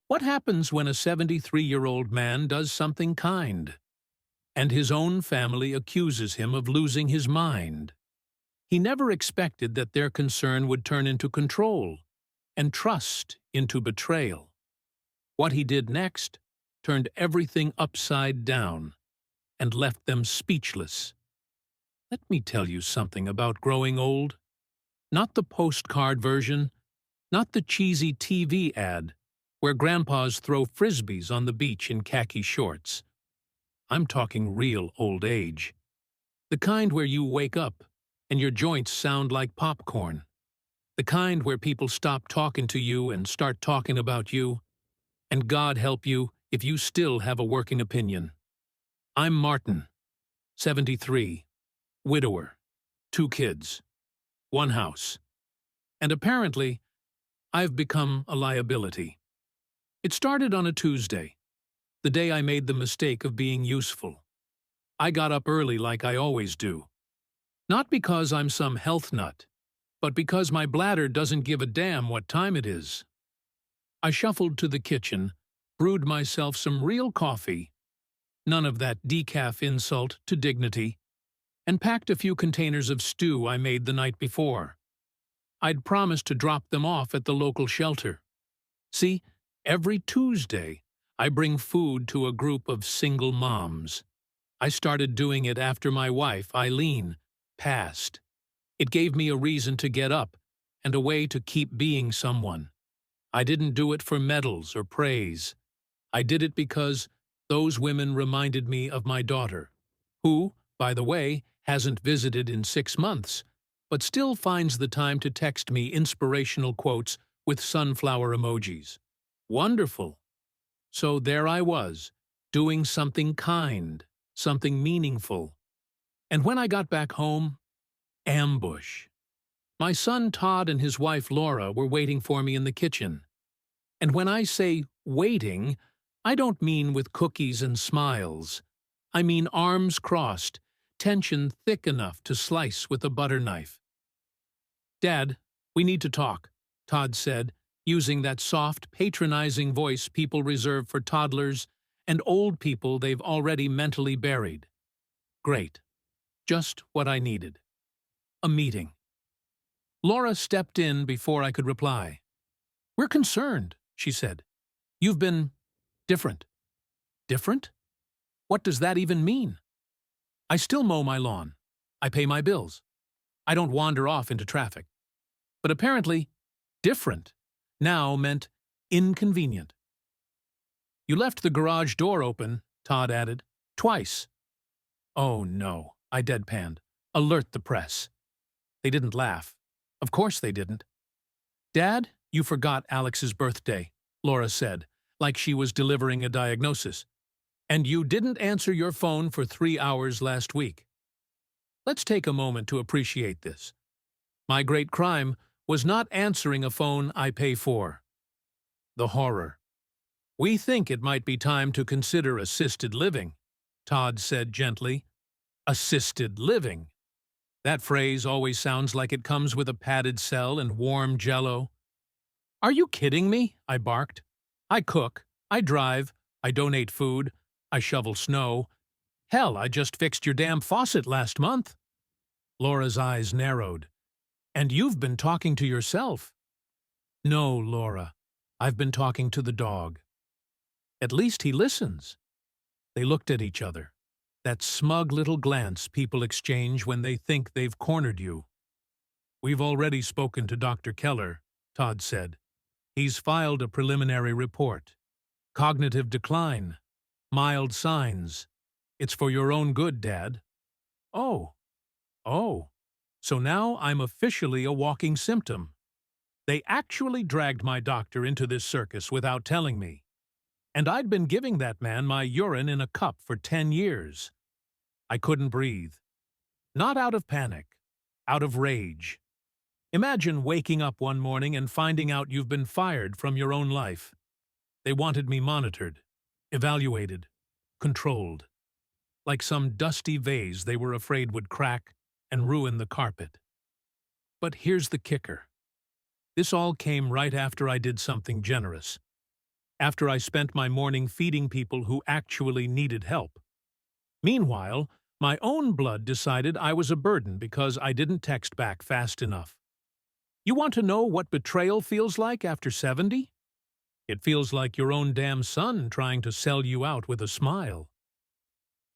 What happens when a 73-year-old man does something kind, and his own family accuses him of losing his mind? He never expected that their concern would turn into control, and trust into betrayal. What he did next turned everything upside down and left them speechless. Let me tell you something about growing old. Not the postcard version, not the cheesy TV ad, where grandpas throw frisbees on the beach in khaki shorts. I'm talking real old age. The kind where you wake up and your joints sound like popcorn. The kind where people stop talking to you and start talking about you. And God help you if you still have a working opinion. I'm Martin, 73, widower, 2 kids, 1 house. And apparently, I've become a liability. It started on a Tuesday, the day I made the mistake of being useful. I got up early like I always do. Not because I'm some health nut, but because my bladder doesn't give a damn what time it is. I shuffled to the kitchen, brewed myself some real coffee, none of that decaf insult to dignity, and packed a few containers of stew I made the night before. I'd promised to drop them off at the local shelter. See, every Tuesday, I bring food to a group of single moms. I started doing it after my wife, Eileen, passed. It gave me a reason to get up and a way to keep being someone. I didn't do it for medals or praise. I did it because those women reminded me of my daughter, who, by the way, hasn't visited in 6 months, but still finds the time to text me inspirational quotes with sunflower emojis. Wonderful. So there I was, doing something kind, something meaningful. And when I got back home, ambush. My son Todd and his wife Laura were waiting for me in the kitchen. And when I say waiting, I don't mean with cookies and smiles. I mean arms crossed, tension thick enough to slice with a butter knife. "Dad, we need to talk," Todd said, using that soft, patronizing voice people reserve for toddlers and old people they've already mentally buried. Great. Just what I needed. A meeting. Laura stepped in before I could reply. "We're concerned," she said. "You've been different." Different? What does that even mean? I still mow my lawn. I pay my bills. I don't wander off into traffic. But apparently, different now meant inconvenient. "You left the garage door open," Todd added. "Twice." "Oh no," I deadpanned. "Alert the press." They didn't laugh. Of course they didn't. "Dad, you forgot Alex's birthday," Laura said, like she was delivering a diagnosis. "And you didn't answer your phone for 3 hours last week." Let's take a moment to appreciate this. My great crime was not answering a phone I pay for. The horror. "We think it might be time to consider assisted living," Todd said gently. Assisted living. That phrase always sounds like it comes with a padded cell and warm jello. "Are you kidding me?" I barked. "I cook, I drive, I donate food, I shovel snow. Hell, I just fixed your damn faucet last month." Laura's eyes narrowed. "And you've been talking to yourself." "No, Laura. I've been talking to the dog." "At least he listens." They looked at each other. That smug little glance people exchange when they think they've cornered you. "We've already spoken to Dr. Keller," Todd said. "He's filed a preliminary report. Cognitive decline. Mild signs. It's for your own good, Dad." "Oh. Oh. So now I'm officially a walking symptom." They actually dragged my doctor into this circus without telling me. And I'd been giving that man my urine in a cup for 10 years. I couldn't breathe. Not out of panic, out of rage. Imagine waking up one morning and finding out you've been fired from your own life. They wanted me monitored, evaluated, controlled. Like some dusty vase they were afraid would crack and ruin the carpet. But here's the kicker. This all came right after I did something generous. after I spent my morning feeding people who actually needed help. Meanwhile, my own blood decided I was a burden because I didn't text back fast enough. You want to know what betrayal feels like after 70? It feels like your own damn son trying to sell you out with a smile.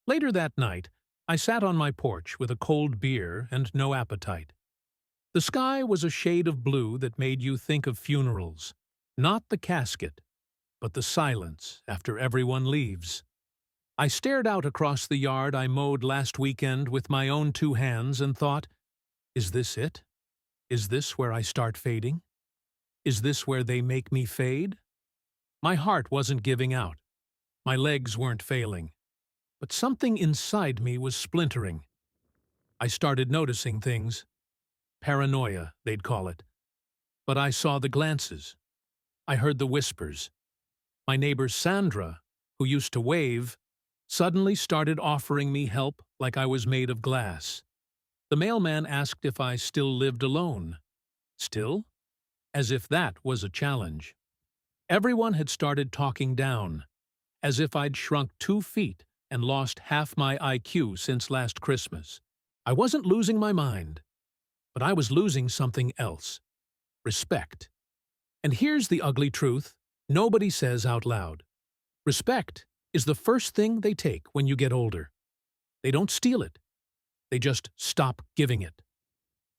Later that night, I sat on my porch with a cold beer and no appetite. The sky was a shade of blue that made you think of funerals, not the casket, but the silence after everyone leaves. I stared out across the yard I mowed last weekend with my own two hands and thought, is this it? Is this where I start fading? Is this where they make me fade? My heart wasn't giving out. My legs weren't failing. But something inside me was splintering. I started noticing things. Paranoia, they'd call it. But I saw the glances. I heard the whispers. My neighbor Sandra, who used to wave, suddenly started offering me help like I was made of glass. The mailman asked if I still lived alone. Still? As if that was a challenge. Everyone had started talking down, as if I'd shrunk 2 feet and lost half my IQ since last Christmas. I wasn't losing my mind, but I was losing something else. Respect. And here's the ugly truth nobody says out loud. Respect is the first thing they take when you get older. They don't steal it. They just stop giving it.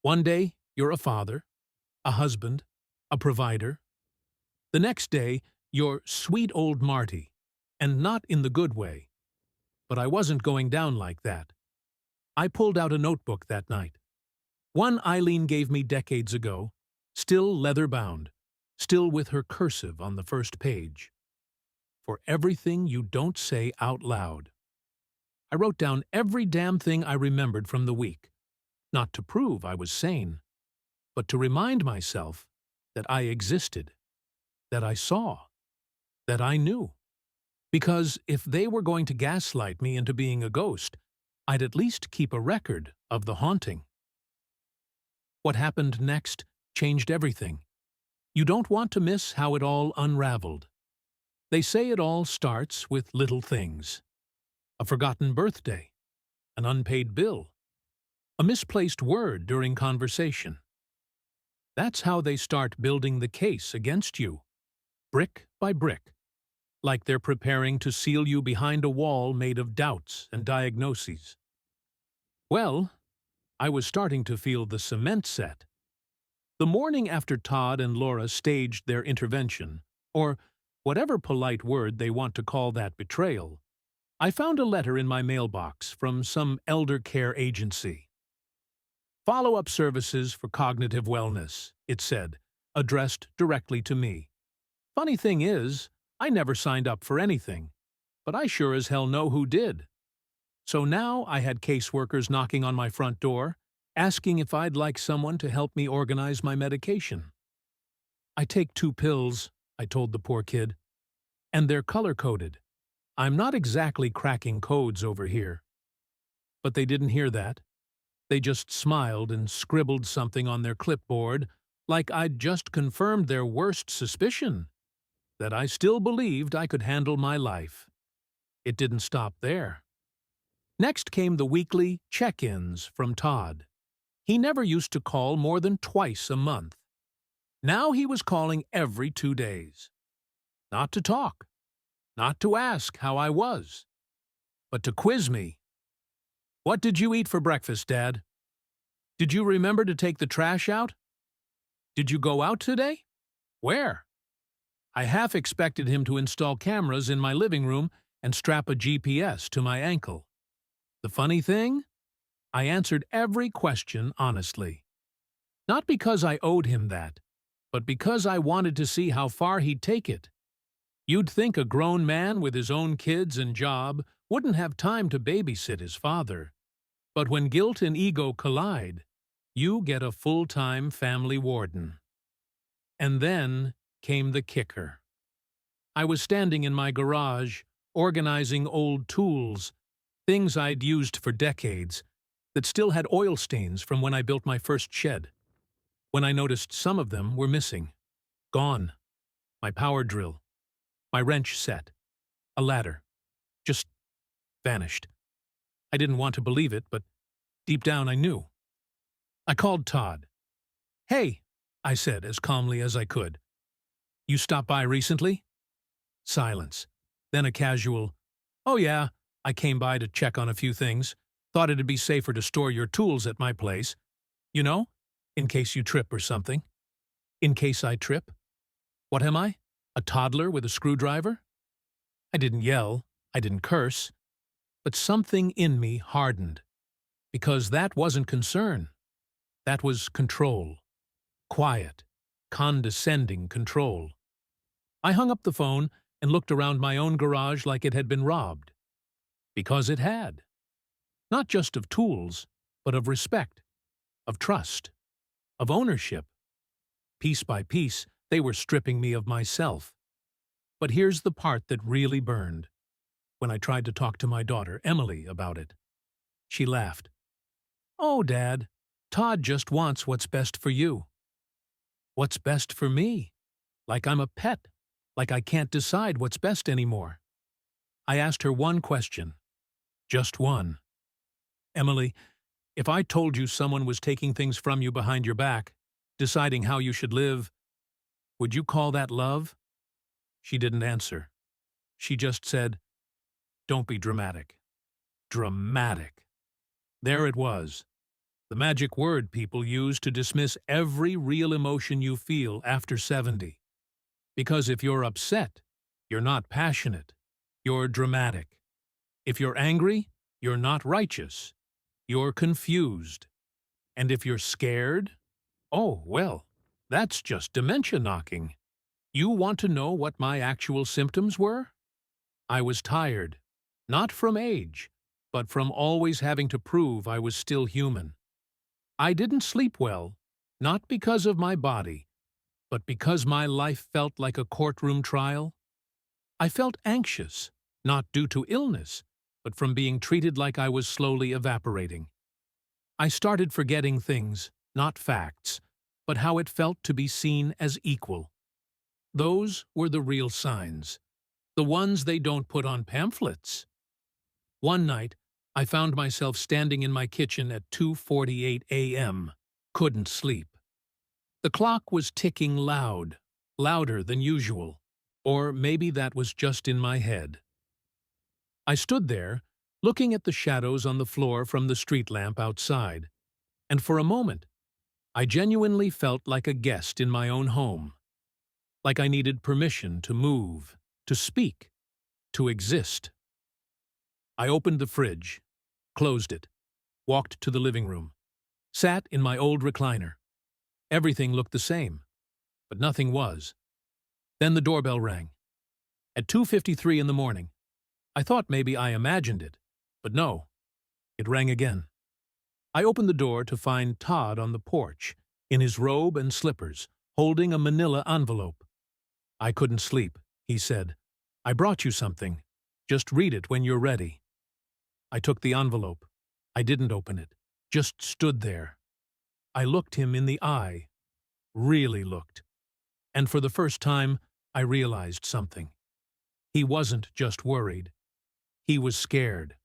One day, you're a father, a husband, a provider. The next day, you're sweet old Marty, and not in the good way. But I wasn't going down like that. I pulled out a notebook that night. One Eileen gave me decades ago, still leather-bound, still with her cursive on the first page. For everything you don't say out loud. I wrote down every damn thing I remembered from the week, not to prove I was sane, but to remind myself that I existed, that I saw, that I knew. Because if they were going to gaslight me into being a ghost, I'd at least keep a record of the haunting. What happened next changed everything. You don't want to miss how it all unraveled. They say it all starts with little things. A forgotten birthday, an unpaid bill, a misplaced word during conversation. That's how they start building the case against you, brick by brick, like they're preparing to seal you behind a wall made of doubts and diagnoses. Well, I was starting to feel the cement set. The morning after Todd and Laura staged their intervention, or whatever polite word they want to call that betrayal, I found a letter in my mailbox from some elder care agency. Follow-up services for cognitive wellness, it said, addressed directly to me. Funny thing is, I never signed up for anything, but I sure as hell know who did. So now I had caseworkers knocking on my front door, asking if I'd like someone to help me organize my medication. I take 2 pills, I told the poor kid, and they're color-coded. I'm not exactly cracking codes over here. But they didn't hear that. They just smiled and scribbled something on their clipboard like I'd just confirmed their worst suspicion, that I still believed I could handle my life. It didn't stop there. Next came the weekly check-ins from Todd. He never used to call more than twice a month. Now he was calling every 2 days. Not to talk, not to ask how I was, but to quiz me. What did you eat for breakfast, Dad? Did you remember to take the trash out? Did you go out today? Where? I half expected him to install cameras in my living room and strap a GPS to my ankle. The funny thing? I answered every question honestly. Not because I owed him that, but because I wanted to see how far he'd take it. You'd think a grown man with his own kids and job wouldn't have time to babysit his father. But when guilt and ego collide, you get a full-time family warden. And then came the kicker. I was standing in my garage, organizing old tools, things I'd used for decades, that still had oil stains from when I built my first shed, when I noticed some of them were missing. Gone. My power drill. My wrench set. A ladder. Just vanished. I didn't want to believe it, but deep down I knew. I called Todd. "Hey," I said as calmly as I could. "You stopped by recently?" Silence. Then a casual, "Oh yeah, I came by to check on a few things. Thought it'd be safer to store your tools at my place. You know, in case you trip or something." In case I trip? What am I? A toddler with a screwdriver? I didn't yell. I didn't curse. But something in me hardened. Because that wasn't concern. That was control. Quiet, condescending control. I hung up the phone and looked around my own garage like it had been robbed. Because it had. Not just of tools, but of respect, of trust, of ownership. Piece by piece, they were stripping me of myself. But here's the part that really burned. When I tried to talk to my daughter, Emily, about it. She laughed. "Oh, Dad, Todd just wants what's best for you." What's best for me? Like I'm a pet. Like I can't decide what's best anymore. I asked her one question. Just one. "Emily, if I told you someone was taking things from you behind your back, deciding how you should live, would you call that love?" She didn't answer. She just said, "Don't be dramatic." Dramatic. There it was. The magic word people use to dismiss every real emotion you feel after 70. Because if you're upset, you're not passionate. You're dramatic. If you're angry, you're not righteous. You're confused. And if you're scared, oh, well, that's just dementia knocking. You want to know what my actual symptoms were? I was tired, not from age, but from always having to prove I was still human. I didn't sleep well, not because of my body, but because my life felt like a courtroom trial. I felt anxious, not due to illness, but from being treated like I was slowly evaporating. I started forgetting things, not facts, but how it felt to be seen as equal. Those were the real signs, the ones they don't put on pamphlets. One night, I found myself standing in my kitchen at 2:48 a.m. Couldn't sleep. The clock was ticking loud, louder than usual, or maybe that was just in my head. I stood there, looking at the shadows on the floor from the street lamp outside, and for a moment, I genuinely felt like a guest in my own home. Like I needed permission to move, to speak, to exist. I opened the fridge, closed it, walked to the living room, sat in my old recliner. Everything looked the same, but nothing was. Then the doorbell rang. At 2:53 in the morning. I thought maybe I imagined it, but no. It rang again. I opened the door to find Todd on the porch, in his robe and slippers, holding a manila envelope. "I couldn't sleep," he said. "I brought you something. Just read it when you're ready." I took the envelope. I didn't open it, just stood there. I looked him in the eye, really looked. And for the first time, I realized something. He wasn't just worried. He was scared.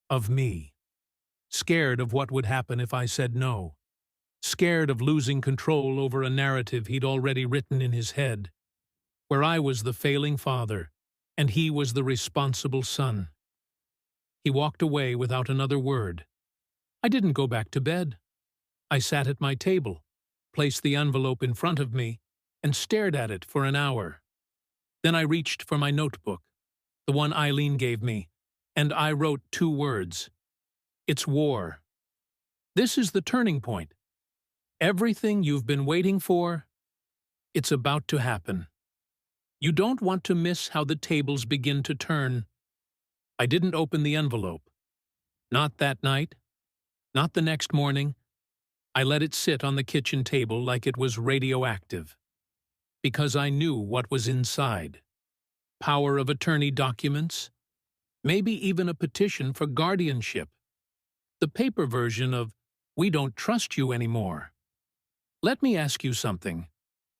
Of me. Scared of what would happen if I said no. Scared of losing control over a narrative he'd already written in his head, where I was the failing father, and he was the responsible son. He walked away without another word. I didn't go back to bed. I sat at my table, placed the envelope in front of me, and stared at it for an hour. Then I reached for my notebook, the one Eileen gave me, and I wrote 2 words. It's war. This is the turning point. Everything you've been waiting for, it's about to happen. You don't want to miss how the tables begin to turn. I didn't open the envelope. Not that night. Not the next morning. I let it sit on the kitchen table like it was radioactive. Because I knew what was inside. Power of attorney documents. Maybe even a petition for guardianship. The paper version of, "We don't trust you anymore." Let me ask you something.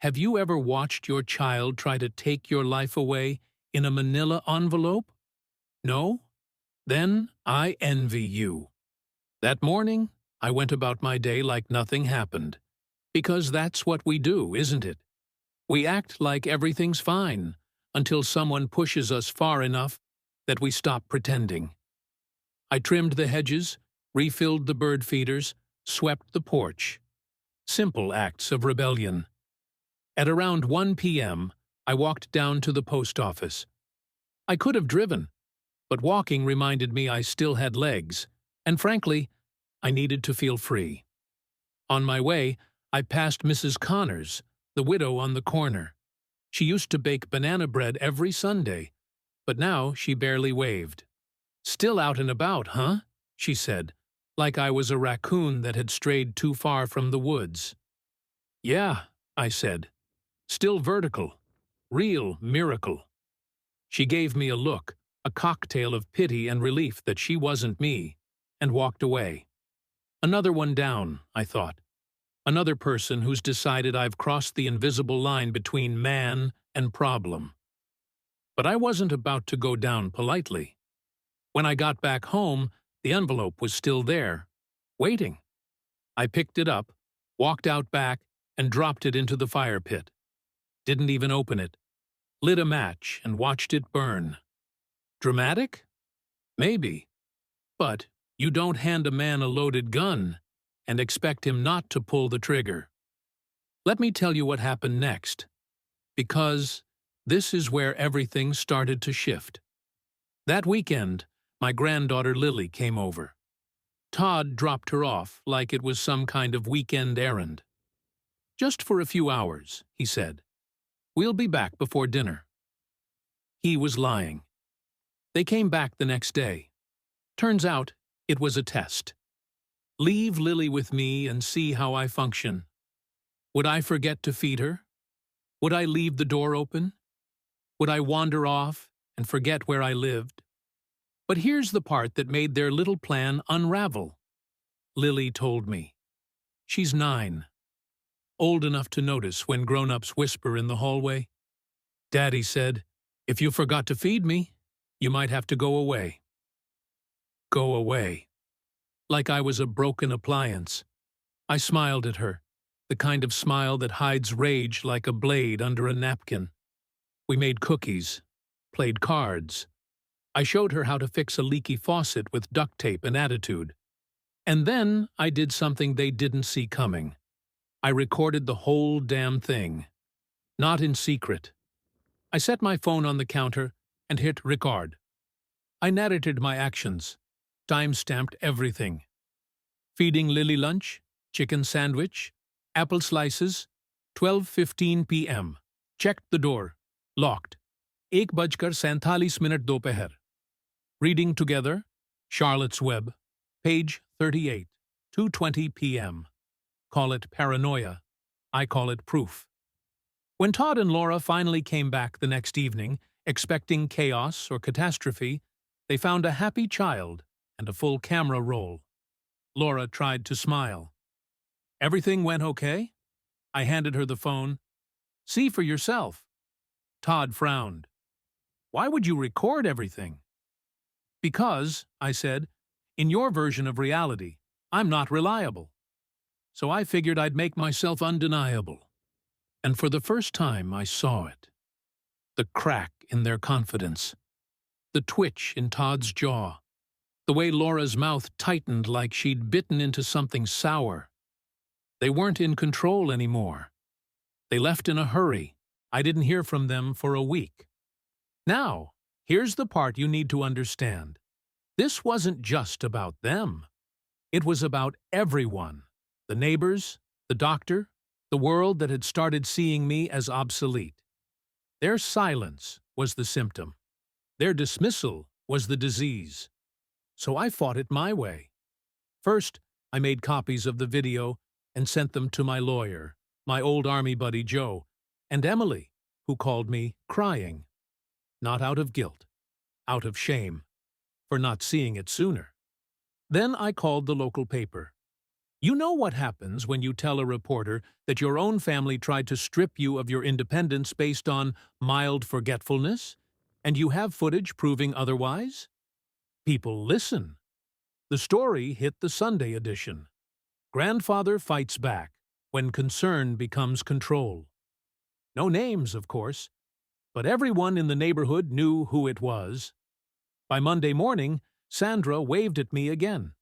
Have you ever watched your child try to take your life away, In a manila envelope? No? Then I envy you. That morning, I went about my day like nothing happened. Because that's what we do, isn't it? We act like everything's fine until someone pushes us far enough that we stop pretending. I trimmed the hedges, refilled the bird feeders, swept the porch. Simple acts of rebellion. At around 1 p.m., I walked down to the post office. I could have driven, but walking reminded me I still had legs, and frankly, I needed to feel free. On my way, I passed Mrs. Connors, the widow on the corner. She used to bake banana bread every Sunday, but now she barely waved. "Still out and about, huh?" she said, like I was a raccoon that had strayed too far from the woods. "Yeah," I said. "Still vertical. Real miracle." She gave me a look, a cocktail of pity and relief that she wasn't me, and walked away. Another one down, I thought. Another person who's decided I've crossed the invisible line between man and problem. But I wasn't about to go down politely. When I got back home, the envelope was still there, waiting. I picked it up, walked out back, and dropped it into the fire pit. Didn't even open it. Lit a match and watched it burn. Dramatic? Maybe. But you don't hand a man a loaded gun and expect him not to pull the trigger. Let me tell you what happened next, because this is where everything started to shift. That weekend, my granddaughter Lily came over. Todd dropped her off like it was some kind of weekend errand. "Just for a few hours," he said. "We'll be back before dinner." He was lying. They came back the next day. Turns out, it was a test. Leave Lily with me and see how I function. Would I forget to feed her? Would I leave the door open? Would I wander off and forget where I lived? But here's the part that made their little plan unravel. Lily told me. She's 9. Old enough to notice when grown-ups whisper in the hallway. "Daddy said, if you forgot to feed me, you might have to go away." Go away. Like I was a broken appliance. I smiled at her, the kind of smile that hides rage like a blade under a napkin. We made cookies, played cards. I showed her how to fix a leaky faucet with duct tape and attitude. And then I did something they didn't see coming. I recorded the whole damn thing. Not in secret. I set my phone on the counter and hit record. I narrated my actions, time-stamped everything. Feeding Lily lunch, chicken sandwich, apple slices, 12:15 p.m. Checked the door. Locked. 1:47 dopeher. Reading together, Charlotte's Web, page 38, 2:20 p.m. Call it paranoia. I call it proof. When Todd and Laura finally came back the next evening, expecting chaos or catastrophe, they found a happy child and a full camera roll. Laura tried to smile. "Everything went okay?" I handed her the phone. "See for yourself." Todd frowned. "Why would you record everything?" "Because," I said, "in your version of reality, I'm not reliable. So I figured I'd make myself undeniable." And for the first time I saw it. The crack in their confidence. The twitch in Todd's jaw. The way Laura's mouth tightened like she'd bitten into something sour. They weren't in control anymore. They left in a hurry. I didn't hear from them for a week. Now, here's the part you need to understand. This wasn't just about them. It was about everyone. The neighbors, the doctor, the world that had started seeing me as obsolete. Their silence was the symptom. Their dismissal was the disease. So I fought it my way. First, I made copies of the video and sent them to my lawyer, my old army buddy Joe, and Emily, who called me crying. Not out of guilt, out of shame, for not seeing it sooner. Then I called the local paper. You know what happens when you tell a reporter that your own family tried to strip you of your independence based on mild forgetfulness, And you have footage proving otherwise? People listen. The story hit the Sunday edition. Grandfather fights back when concern becomes control. No names, of course, but everyone in the neighborhood knew who it was. By Monday morning, Sandra waved at me again.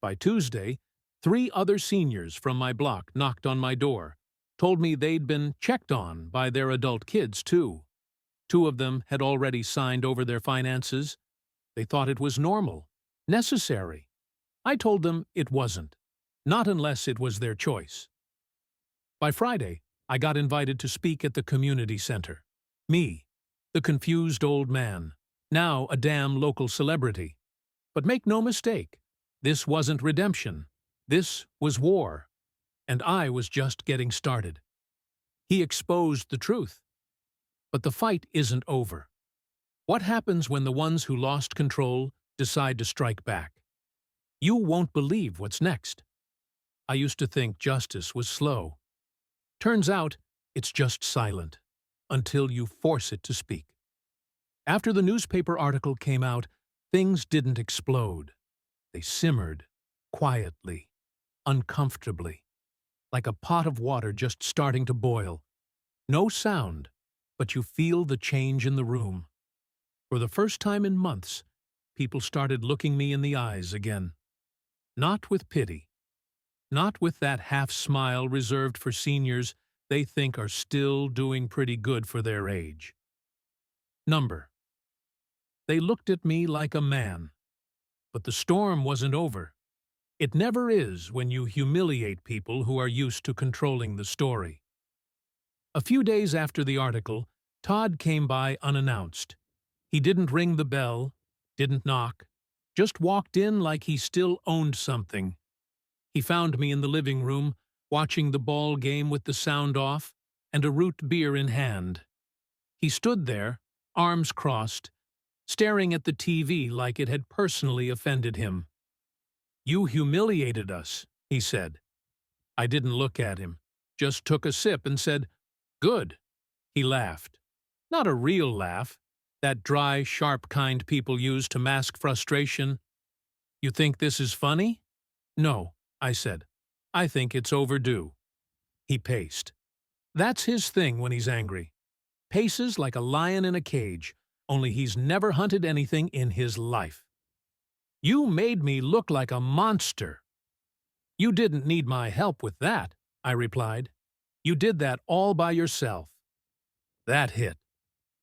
By Tuesday, 3 other seniors from my block knocked on my door, told me they'd been checked on by their adult kids, too. 2 of them had already signed over their finances. They thought it was normal, necessary. I told them it wasn't, not unless it was their choice. By Friday, I got invited to speak at the community center. Me, the confused old man, now a damn local celebrity. But make no mistake, this wasn't redemption. This was war. And I was just getting started. He exposed the truth. But the fight isn't over. What happens when the ones who lost control decide to strike back? You won't believe what's next. I used to think justice was slow. Turns out, it's just silent, until you force it to speak. After the newspaper article came out, things didn't explode. They simmered, quietly, uncomfortably, like a pot of water just starting to boil. No sound, but you feel the change in the room. For the first time in months, people started looking me in the eyes again. Not with pity. Not with that half-smile reserved for seniors they think are still doing pretty good for their age. Number. They looked at me like a man. But the storm wasn't over. It never is when you humiliate people who are used to controlling the story. A few days after the article, Todd came by unannounced. He didn't ring the bell, didn't knock, just walked in like he still owned something. He found me in the living room, watching the ball game with the sound off and a root beer in hand. He stood there, arms crossed, staring at the TV like it had personally offended him. "You humiliated us," he said. I didn't look at him, just took a sip and said, "Good." He laughed. Not a real laugh, that dry, sharp kind people use to mask frustration. "You think this is funny?" "No," I said. "I think it's overdue." He paced. That's his thing when he's angry. Paces like a lion in a cage, only he's never hunted anything in his life. "You made me look like a monster." "You didn't need my help with that," I replied. "You did that all by yourself." That hit.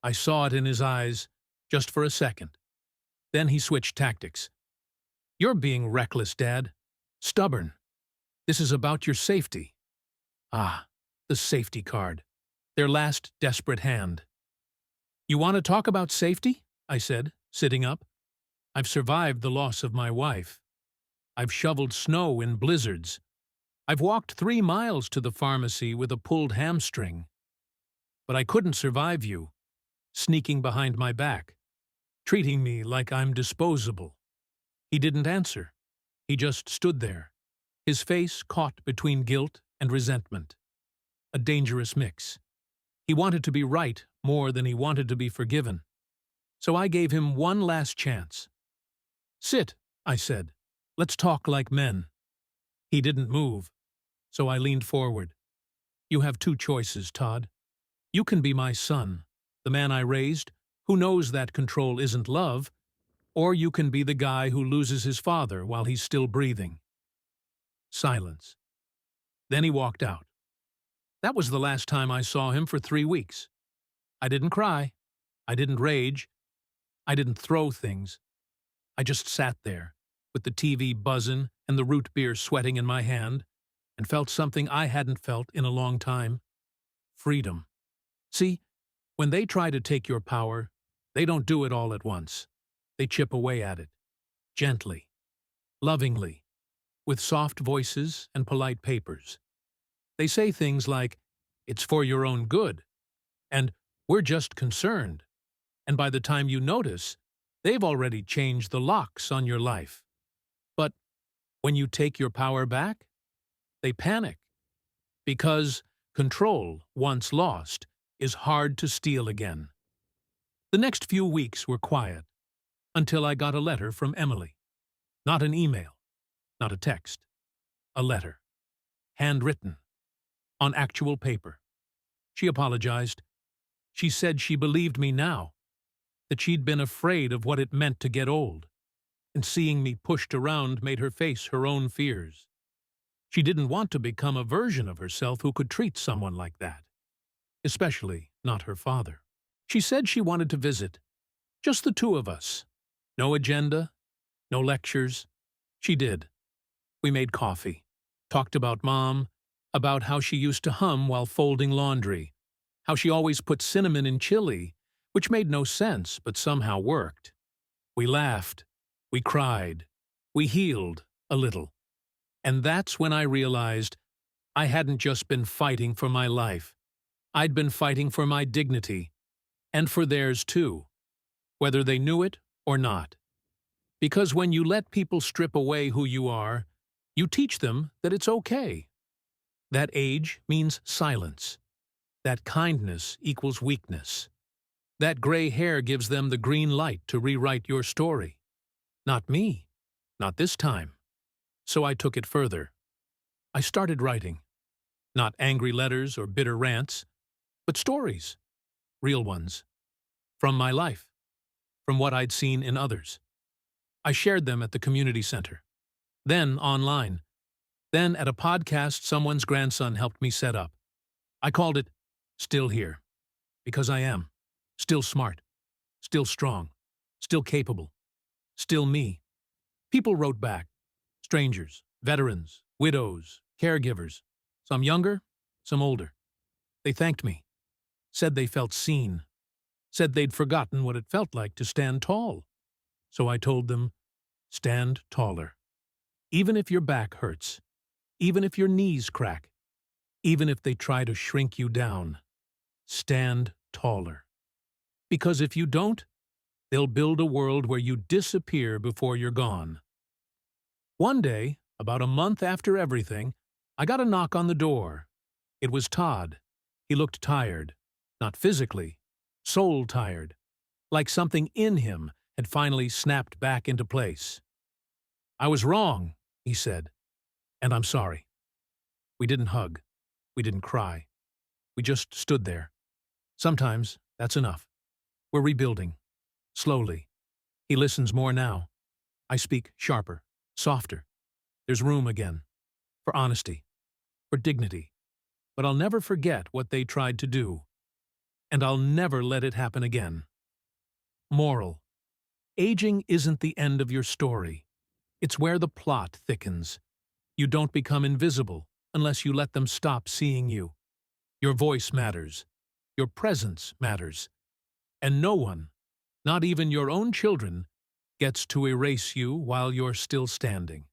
I saw it in his eyes, just for a second. Then he switched tactics. "You're being reckless, Dad. Stubborn. This is about your safety." Ah, the safety card. Their last desperate hand. "You want to talk about safety?" I said, sitting up. "I've survived the loss of my wife. I've shoveled snow in blizzards. I've walked 3 miles to the pharmacy with a pulled hamstring. But I couldn't survive you, sneaking behind my back, treating me like I'm disposable." He didn't answer. He just stood there, his face caught between guilt and resentment. A dangerous mix. He wanted to be right more than he wanted to be forgiven. So I gave him one last chance. "Sit," I said. "Let's talk like men." He didn't move, so I leaned forward. "You have 2 choices, Todd. You can be my son, the man I raised, who knows that control isn't love, or you can be the guy who loses his father while he's still breathing." Silence. Then he walked out. That was the last time I saw him for 3 weeks. I didn't cry. I didn't rage. I didn't throw things. I just sat there, with the TV buzzing and the root beer sweating in my hand, and felt something I hadn't felt in a long time. Freedom. See, when they try to take your power, they don't do it all at once. They chip away at it. Gently. Lovingly. With soft voices and polite papers. They say things like, "It's for your own good," and "We're just concerned." And by the time you notice, they've already changed the locks on your life. But when you take your power back, they panic. Because control, once lost, is hard to steal again. The next few weeks were quiet, until I got a letter from Emily. Not an email, not a text. A letter. Handwritten. On actual paper. She apologized. She said she believed me now, that she'd been afraid of what it meant to get old, and seeing me pushed around made her face her own fears. She didn't want to become a version of herself who could treat someone like that, especially not her father. She said she wanted to visit, just the two of us. No agenda, no lectures. She did. We made coffee, talked about Mom, about how she used to hum while folding laundry, how she always put cinnamon in chili, which made no sense but somehow worked. We laughed, we cried, we healed a little. And that's when I realized I hadn't just been fighting for my life. I'd been fighting for my dignity, and for theirs too, whether they knew it or not. Because when you let people strip away who you are, you teach them that it's okay. That age means silence. That kindness equals weakness. That gray hair gives them the green light to rewrite your story. Not me. Not this time. So I took it further. I started writing. Not angry letters or bitter rants, but stories. Real ones. From my life. From what I'd seen in others. I shared them at the community center. Then online. Then at a podcast someone's grandson helped me set up. I called it Still Here. Because I am. Still smart. Still strong. Still capable. Still me. People wrote back. Strangers, veterans, widows, caregivers. Some younger, some older. They thanked me. Said they felt seen. Said they'd forgotten what it felt like to stand tall. So I told them, stand taller. Even if your back hurts. Even if your knees crack. Even if they try to shrink you down. Stand taller. Because if you don't, they'll build a world where you disappear before you're gone. One day, about a month after everything, I got a knock on the door. It was Todd. He looked tired. Not physically. Soul tired. Like something in him had finally snapped back into place. I was wrong, he said, and I'm sorry. We didn't hug. We didn't cry. We just stood there. Sometimes that's enough. We're rebuilding. Slowly. He listens more now. I speak sharper, softer. There's room again. For honesty. For dignity. But I'll never forget what they tried to do. And I'll never let it happen again. Moral. Aging isn't the end of your story. It's where the plot thickens. You don't become invisible unless you let them stop seeing you. Your voice matters. Your presence matters. And no one, not even your own children, gets to erase you while you're still standing.